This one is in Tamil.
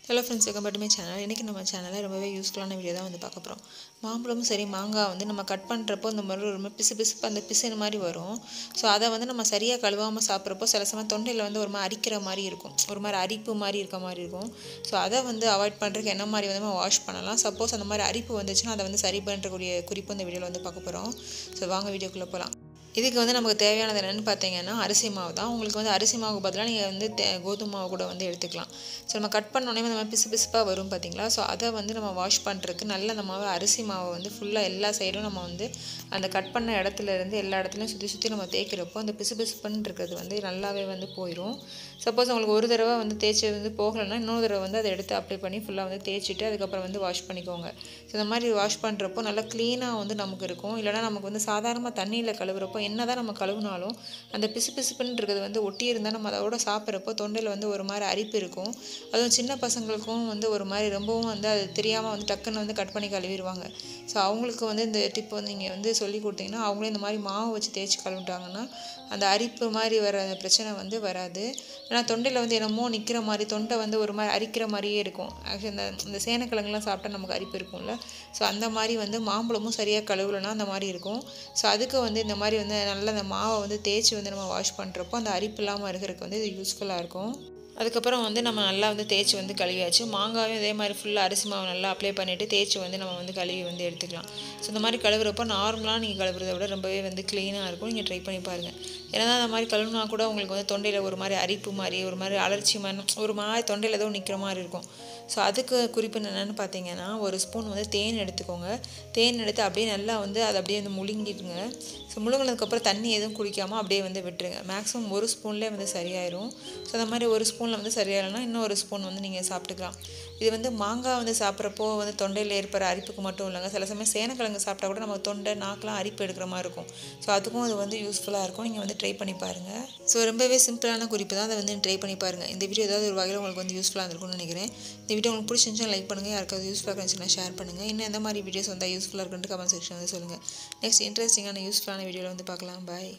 Hello friends, welcome back to my channel. இன்றைக்கி நம்ம சேனலில் ரொம்பவே யூஸ்ஃபுல்லான வீடியோ தான் வந்து பார்க்க போகிறோம். மாம்பழமும் சரி, மாங்காய் வந்து நம்ம கட் பண்ணுறப்போ இந்த மாதிரி ரொம்ப பிசு அந்த பிசுன்னு மாதிரி வரும். ஸோ அதை வந்து நம்ம சரியாக கழுவாமல் சாப்பிட்றப்போ சில சமயம் தொண்டையில் வந்து ஒரு மாதிரி அரிக்கிற மாதிரி இருக்கும், ஒரு மாதிரி அரிப்பு மாதிரி இருக்க மாதிரி இருக்கும். ஸோ அதை வந்து அவாய்ட் பண்ணுறதுக்கு என்ன மாதிரி வந்து நம்ம வாஷ் பண்ணலாம். சப்போஸ் அந்த மாதிரி அரிப்பு வந்துச்சுன்னா அதை வந்து சரி பண்ணுறக்கூடிய குறிப்பு இந்த வீடியோவில் வந்து பார்க்க போகிறோம். ஸோ வாங்க வீடியோக்குள்ளே போகலாம். இதுக்கு வந்து நமக்கு தேவையானது என்னென்னு பார்த்தீங்கன்னா அரிசி மாவு தான். உங்களுக்கு வந்து அரிசி மாவுக்கு பதிலாக நீங்கள் வந்து கோதுமை மாவு கூட வந்து எடுத்துக்கலாம். ஸோ நம்ம கட் பண்ணோடனே நம்ம பிசுப்பாக வரும் பார்த்தீங்களா. ஸோ அதை வந்து நம்ம வாஷ் பண்ணுறதுக்கு நல்ல நம்ம அரிசி மாவை வந்து ஃபுல்லாக எல்லா சைடும் நம்ம வந்து அந்த கட் பண்ண இடத்துலேருந்து எல்லா இடத்துலையும் சுற்றி நம்ம தேய்க்கிறப்போ அந்த பிசுப்புன்னு இருக்கிறது வந்து நல்லாவே வந்து போயிடும். சப்போஸ் உங்களுக்கு ஒரு தடவை வந்து தேய்ச்சி வந்து போகலைன்னா இன்னொரு தடவை வந்து அதை எடுத்து அப்ளை பண்ணி ஃபுல்லாக வந்து தேய்ச்சிட்டு அதுக்கப்புறம் வந்து வாஷ் பண்ணிக்கோங்க. ஸோ இந்த மாதிரி வாஷ் பண்ணுறப்போ நல்லா க்ளீனாக வந்து நமக்கு இருக்கும். இல்லைனா நமக்கு வந்து சாதாரணமாக தண்ணியில் கழுவுறப்போ என்ன தான் நம்ம கழுவினாலும் அந்த பிசுப்புன்னு இருக்கிறது வந்து ஒட்டி இருந்தால் நம்ம அதோட சாப்பிட்றப்போ தொண்டையில் வந்து ஒரு மாதிரி அரிப்பு இருக்கும். அதுவும் சின்ன பசங்களுக்கும் வந்து ஒரு மாதிரி ரொம்பவும் வந்து அது தெரியாமல் வந்து டக்குன்னு வந்து கட் பண்ணி கழுவிடுவாங்க. ஸோ அவங்களுக்கு வந்து இந்த டிப் வந்து நீங்கள் வந்து சொல்லி கொடுத்தீங்கன்னா அவங்களே இந்த மாதிரி மாவு வச்சு தேய்ச்சி கழுவிட்டாங்கன்னா அந்த அரிப்பு மாதிரி வர பிரச்சனை வந்து வராது. ஏன்னா தொண்டையில் வந்து என்னமோ நிற்கிற மாதிரி, தொண்டை வந்து ஒரு மாதிரி அரிக்கிற மாதிரியே இருக்கும். ஆக்சுவலி இந்த சேனக்கிழங்குலாம் சாப்பிட்டா நமக்கு அரிப்பு இருக்கும்ல. ஸோ அந்த மாதிரி வந்து மாம்பழமும் சரியாக கழுவுலன்னா அந்த மாதிரி இருக்கும். ஸோ அதுக்கு வந்து இந்த மாதிரி வந்து நல்லா அந்த மாவை வந்து தேய்ச்சி வந்து நம்ம வாஷ் பண்ணுறப்போ அந்த அரிப்பு இல்லாமல் இருக்கிறதுக்கு வந்து இது யூஸ்ஃபுல்லாக இருக்கும். அதுக்கப்புறம் வந்து நம்ம நல்லா வந்து தேய்ச்சி வந்து கழுவியாச்சு. மாங்காயும் அதே மாதிரி ஃபுல்லாக அரிசி மாவு நல்லா அப்ளை பண்ணிவிட்டு தேய்ச்சி வந்து நம்ம வந்து கழுவி வந்து எடுத்துக்கலாம். ஸோ இந்த மாதிரி கழுவுறப்போ நார்மலாக நீங்கள் கழுவுறத விட ரொம்பவே வந்து க்ளீனாக இருக்கும். நீங்கள் ட்ரை பண்ணி பாருங்கள். ஏன்னா அந்த மாதிரி கழுவுனா கூட உங்களுக்கு வந்து தொண்டையில் ஒரு மாதிரி அரிப்பு மாதிரி, ஒரு மாதிரி அலர்ச்சி மாதிரி, ஒரு மாதிரி தொண்டையில் ஏதோ நிற்கிற மாதிரி இருக்கும். ஸோ அதுக்கு குறிப்பு என்னென்னு பார்த்தீங்கன்னா ஒரு ஸ்பூன் வந்து தேன் எடுத்துக்கோங்க. தேன் எடுத்து அப்படியே நல்லா வந்து அதை அப்படியே வந்து முழுங்கிடுங்க. ஸோ முழுங்கினதுக்கப்புறம் தண்ணி எதுவும் குடிக்காமல் அப்படியே வந்து விட்டுருங்க. மேக்ஸிமம் ஒரு ஸ்பூன்லேயே வந்து சரியாயிடும். ஸோ அந்த மாதிரி ஒரு ஸ்பூனில் வந்து சரியாயில்லைன்னா இன்னும் ஒரு ஸ்பூன் வந்து நீங்கள் சாப்பிட்டுக்கலாம். இது வந்து மாங்காய் வந்து சாப்பிட்றப்போ வந்து தொண்டையில் ஏற்படுற அரிப்புக்கு மட்டும் இல்லைங்க. சில சமயம் சேனக்கிழங்கு சாப்பிட்டா கூட நம்ம தொண்டை நாக்கெலாம் அரிப்பு எடுக்கிற மாதிரி இருக்கும். ஸோ அதுக்கும் அது வந்து யூஸ்ஃபுல்லாக இருக்கும். நீங்கள் வந்து ட்ரை பண்ணி பாருங்கள். ஸோ ரொம்பவே சிம்பிளான குறிப்பு தான், அதை வந்து ட்ரை பண்ணி பாருங்கள். இந்த வீடியோ ஏதாவது ஒரு வகையில் உங்களுக்கு வந்து யூஸ்ஃபுல்லாக இருக்கும்னு நினைக்கிறேன். இந்த வீடியோ உங்களுக்கு பிடிச்சிருந்துச்சுன்னா லைக் பண்ணுங்கள். யாருக்காவது யூஸ்ஃபுல்லாக இருந்துச்சுன்னா ஷேர் பண்ணுங்கள். இன்னும் எந்த மாதிரி வீடியோஸ் வந்தால் யூஸ்ஃபுல்லாக இருக்குன்னு கமெண்ட் செக்ஷன் வந்து சொல்லுங்கள். நெக்ஸ்ட் இன்ட்ரெஸ்டிங்கான யூஸ்ஃபுல்லான வீடியோவில் வந்து பார்க்கலாம். பாய்.